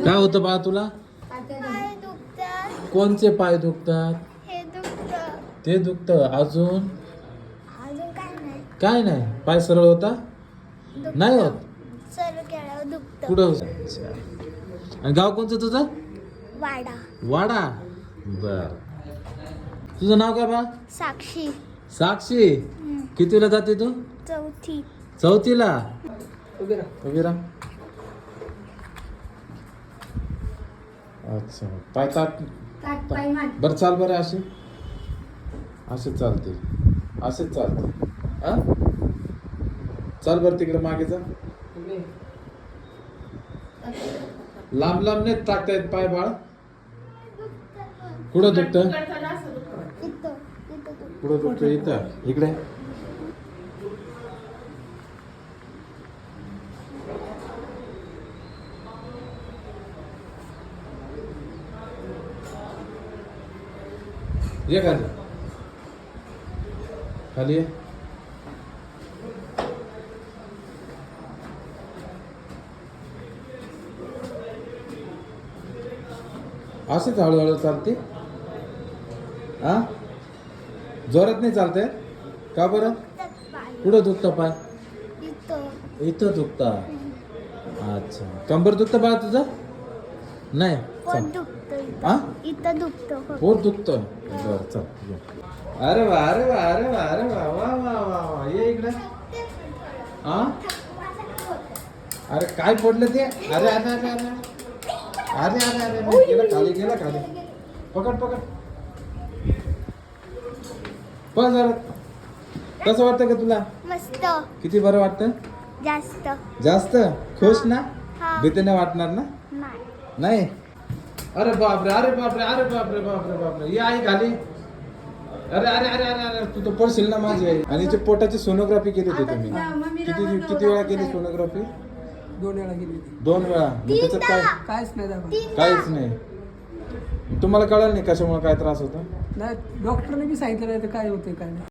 काय होतं बा तुला? पाय दुखतात. कोणचे पाय दुखतात? हे दुखतं. ते दुखतं. अजून अजून काय नाही. काय नाही. पाय सरळ होता? दुखतं. नाही होत. सर्व केल्यावर दुखतं. कुठं? अच्छा. आणि गाव कोणचं तुझं? वाडा. वाडा. बर. तुझं नाव काय बा? साक्षी. साक्षी. कितीला जाते तू? चौथी. चौथीला. उभी राहा. अच्छा. पाय ताट. बरं चाल बरं असे. असे चालते. असेच चालते. हा? चाल बरं तिकडे मागे जा. लांब लांब नाही टाकतायत पाय बाळ. कुठं दुखत? कुठं दुखत? इथं. इकडे. ये खाली. खाली ये. असेच हळूहळू चालते. हा? जोरात नाही चालते का बरं? कुठं दुखतं पाय? इथं दुखता. अच्छा. कंबर दुखतं बाळा तुझं? नाही. हा? इथं दुखतं. पोट दुखतं. बरं चल. अरे वा अरे वा अरे वा अरे वा वा वा वा वा. ये इकडे. हा? अरे काय पडलं ते? अरे अरे अरे अरे अरे अरे अरे अरे गेला खाली गेला खाली. पकड पकड. बस जरा. कसं वाटतं का तुला? मस्त. किती बरं वाटतं? जास्त. जास्त खुश ना? हा. भीती नाही वाटणार ना? नाही. नाही. अरे बापरे अरे बापरे अरे बापरे बापरे बापरे. ये आई खाली. अरे अरे अरे अरे अरे तू तर पडशील ना माझी आई. आणि हिच्या पोटाची सोनोग्राफी केली होती तुम्ही. किती वेळा केली सोनोग्राफी? 2 वेळा गेली होती. 2 वेळा. मग त्याच्यात काय? काहीच नाही दाखवलं. काहीच नाही. तुम्हाला कळलं नाही कशामुळे काय त्रास होता? नाही डॉक्टरने बी सांगितलं नाही तर काय होते काय नाही.